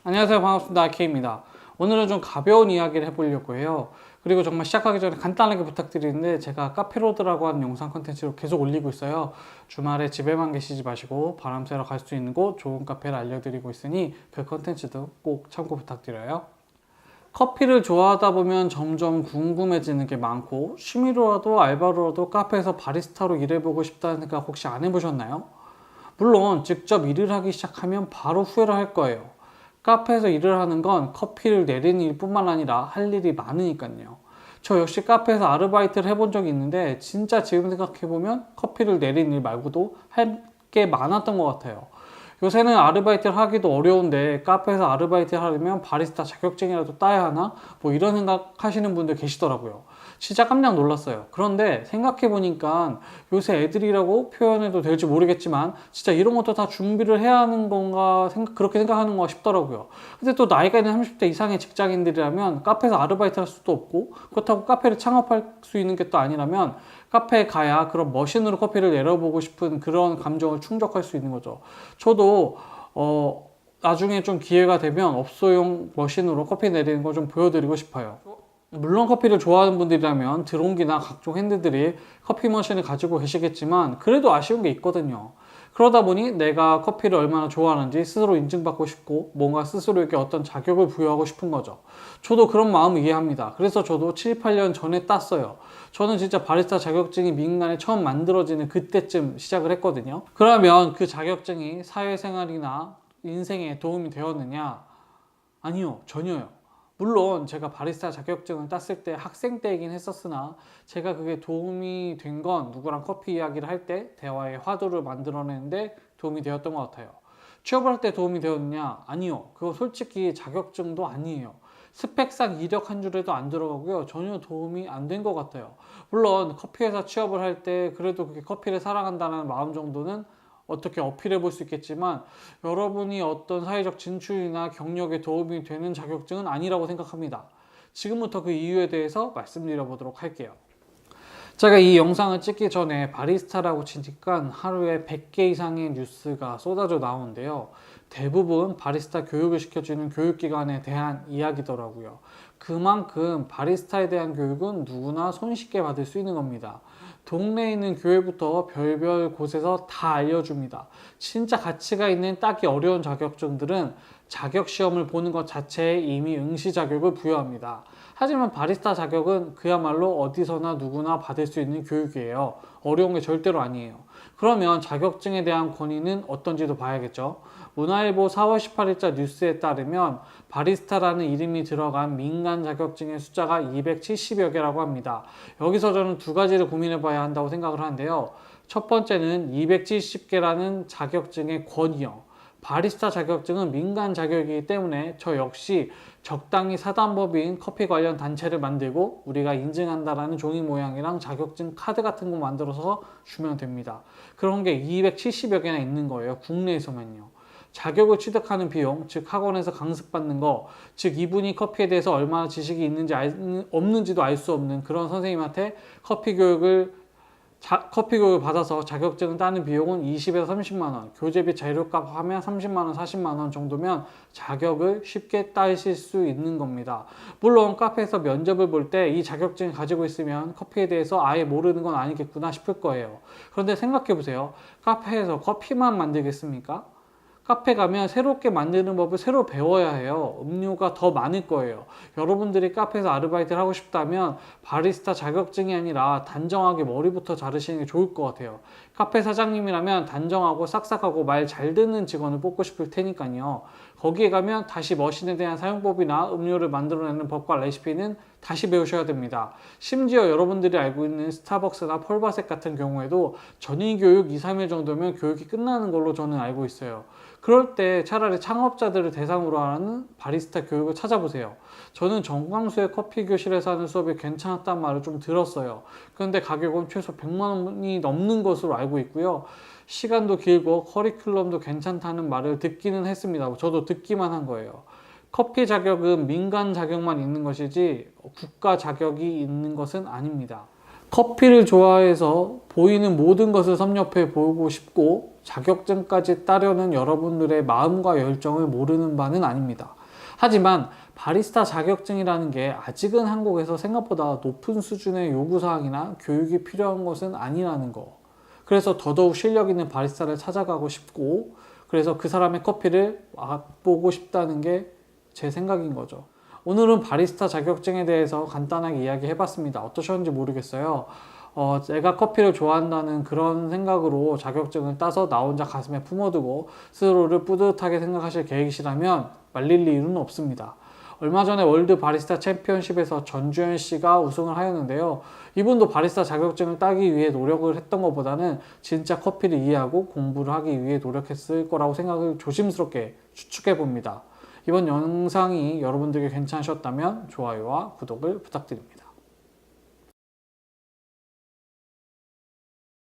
안녕하세요, 반갑습니다. 아케입니다. 오늘은 좀 가벼운 이야기를 해보려고 해요. 그리고 정말 시작하기 전에 간단하게 부탁드리는데, 제가 카페로드라고 하는 영상 컨텐츠로 계속 올리고 있어요. 주말에 집에만 계시지 마시고 바람 쐬러 갈 수 있는 곳, 좋은 카페를 알려드리고 있으니 그 컨텐츠도 꼭 참고 부탁드려요. 커피를 좋아하다 보면 점점 궁금해지는 게 많고, 취미로라도 알바로라도 카페에서 바리스타로 일해보고 싶다는 생각 혹시 안 해보셨나요? 물론 직접 일을 하기 시작하면 바로 후회를 할 거예요. 카페에서 일을 하는 건 커피를 내리는 일뿐만 아니라 할 일이 많으니까요. 저 역시 카페에서 아르바이트를 해본 적이 있는데, 진짜 지금 생각해보면 커피를 내리는 일 말고도 할 게 많았던 것 같아요. 요새는 아르바이트를 하기도 어려운데 카페에서 아르바이트를 하려면 바리스타 자격증이라도 따야 하나? 뭐 이런 생각 하시는 분들 계시더라고요. 진짜 깜짝 놀랐어요. 그런데 생각해보니까 요새 애들이라고 표현해도 될지 모르겠지만 진짜 이런 것도 다 준비를 해야 하는 건가 그렇게 생각하는 건가 싶더라고요. 근데 또 나이가 있는 30대 이상의 직장인들이라면 카페에서 아르바이트 할 수도 없고, 그렇다고 카페를 창업할 수 있는 게 또 아니라면 카페에 가야 그런 머신으로 커피를 내려보고 싶은 그런 감정을 충족할 수 있는 거죠. 저도 나중에 좀 기회가 되면 업소용 머신으로 커피 내리는 거 좀 보여드리고 싶어요. 물론 커피를 좋아하는 분들이라면 드론기나 각종 핸드들이 커피 머신을 가지고 계시겠지만, 그래도 아쉬운 게 있거든요. 그러다 보니 내가 커피를 얼마나 좋아하는지 스스로 인증받고 싶고, 뭔가 스스로에게 어떤 자격을 부여하고 싶은 거죠. 저도 그런 마음 이해합니다. 그래서 저도 7, 8년 전에 땄어요. 저는 진짜 바리스타 자격증이 민간에 처음 만들어지는 그때쯤 시작을 했거든요. 그러면 그 자격증이 사회생활이나 인생에 도움이 되었느냐? 아니요, 전혀요. 물론 제가 바리스타 자격증을 땄을 때 학생 때이긴 했었으나, 제가 그게 도움이 된 건 누구랑 커피 이야기를 할 때 대화의 화두를 만들어내는데 도움이 되었던 것 같아요. 취업을 할 때 도움이 되었느냐? 아니요. 그거 솔직히 자격증도 아니에요. 스펙상 이력 한 줄에도 안 들어가고요. 전혀 도움이 안 된 것 같아요. 물론 커피회사 취업을 할 때 그래도 그렇게 커피를 사랑한다는 마음 정도는 어떻게 어필해 볼 수 있겠지만, 여러분이 어떤 사회적 진출이나 경력에 도움이 되는 자격증은 아니라고 생각합니다. 지금부터 그 이유에 대해서 말씀드려 보도록 할게요. 제가 이 영상을 찍기 전에 바리스타라고 치니까 하루에 100개 이상의 뉴스가 쏟아져 나오는데요. 대부분 바리스타 교육을 시켜주는 교육기관에 대한 이야기더라고요. 그만큼 바리스타에 대한 교육은 누구나 손쉽게 받을 수 있는 겁니다. 동네에 있는 교회부터 별별 곳에서 다 알려줍니다. 진짜 가치가 있는 따기 어려운 자격증들은 자격시험을 보는 것 자체에 이미 응시 자격을 부여합니다. 하지만 바리스타 자격은 그야말로 어디서나 누구나 받을 수 있는 교육이에요. 어려운 게 절대로 아니에요. 그러면 자격증에 대한 권위는 어떤지도 봐야겠죠. 문화일보 4월 18일자 뉴스에 따르면 바리스타라는 이름이 들어간 민간 자격증의 숫자가 270여 개라고 합니다. 여기서 저는 두 가지를 고민해 봐야 한다고 생각을 하는데요. 첫 번째는 270개라는 자격증의 권위요. 바리스타 자격증은 민간 자격이기 때문에 저 역시 적당히 사단법인 커피 관련 단체를 만들고 우리가 인증한다라는 종이 모양이랑 자격증 카드 같은 거 만들어서 주면 됩니다. 그런 게 270여 개나 있는 거예요. 국내에서만요. 자격을 취득하는 비용, 즉 학원에서 강습받는 거, 즉 이분이 커피에 대해서 얼마나 지식이 있는지 없는지도 알 수 없는 그런 선생님한테 커피 교육을 받아서 자격증을 따는 비용은 20에서 30만 원, 교재비 재료값 하면 30만 원, 40만 원 정도면 자격을 쉽게 따실 수 있는 겁니다. 물론 카페에서 면접을 볼 때 이 자격증을 가지고 있으면 커피에 대해서 아예 모르는 건 아니겠구나 싶을 거예요. 그런데 생각해 보세요. 카페에서 커피만 만들겠습니까? 카페 가면 새롭게 만드는 법을 새로 배워야 해요. 음료가 더 많을 거예요. 여러분들이 카페에서 아르바이트를 하고 싶다면 바리스타 자격증이 아니라 단정하게 머리부터 자르시는 게 좋을 것 같아요. 카페 사장님이라면 단정하고 싹싹하고 말 잘 듣는 직원을 뽑고 싶을 테니까요. 거기에 가면 다시 머신에 대한 사용법이나 음료를 만들어내는 법과 레시피는 다시 배우셔야 됩니다. 심지어 여러분들이 알고 있는 스타벅스나 폴바셋 같은 경우에도 전위 교육 2, 3일 정도면 교육이 끝나는 걸로 저는 알고 있어요. 그럴 때 차라리 창업자들을 대상으로 하는 바리스타 교육을 찾아보세요. 저는 정광수의 커피 교실에서 하는 수업이 괜찮았단 말을 좀 들었어요. 그런데 가격은 최소 100만 원이 넘는 것으로 알고 있고요. 시간도 길고 커리큘럼도 괜찮다는 말을 듣기는 했습니다. 저도 듣기만 한 거예요. 커피 자격은 민간 자격만 있는 것이지 국가 자격이 있는 것은 아닙니다. 커피를 좋아해서 보이는 모든 것을 섭렵해 보고 싶고 자격증까지 따려는 여러분들의 마음과 열정을 모르는 바는 아닙니다. 하지만 바리스타 자격증이라는 게 아직은 한국에서 생각보다 높은 수준의 요구사항이나 교육이 필요한 것은 아니라는 거. 그래서 더더욱 실력 있는 바리스타를 찾아가고 싶고, 그래서 그 사람의 커피를 맛보고 싶다는 게 제 생각인 거죠. 오늘은 바리스타 자격증에 대해서 간단하게 이야기해봤습니다. 어떠셨는지 모르겠어요. 내가 커피를 좋아한다는 그런 생각으로 자격증을 따서 나 혼자 가슴에 품어두고 스스로를 뿌듯하게 생각하실 계획이시라면 말릴 이유는 없습니다. 얼마 전에 월드 바리스타 챔피언십에서 전주현 씨가 우승을 하였는데요. 이분도 바리스타 자격증을 따기 위해 노력을 했던 것보다는 진짜 커피를 이해하고 공부를 하기 위해 노력했을 거라고 생각을 조심스럽게 추측해 봅니다. 이번 영상이 여러분들께 괜찮으셨다면 좋아요와 구독을 부탁드립니다.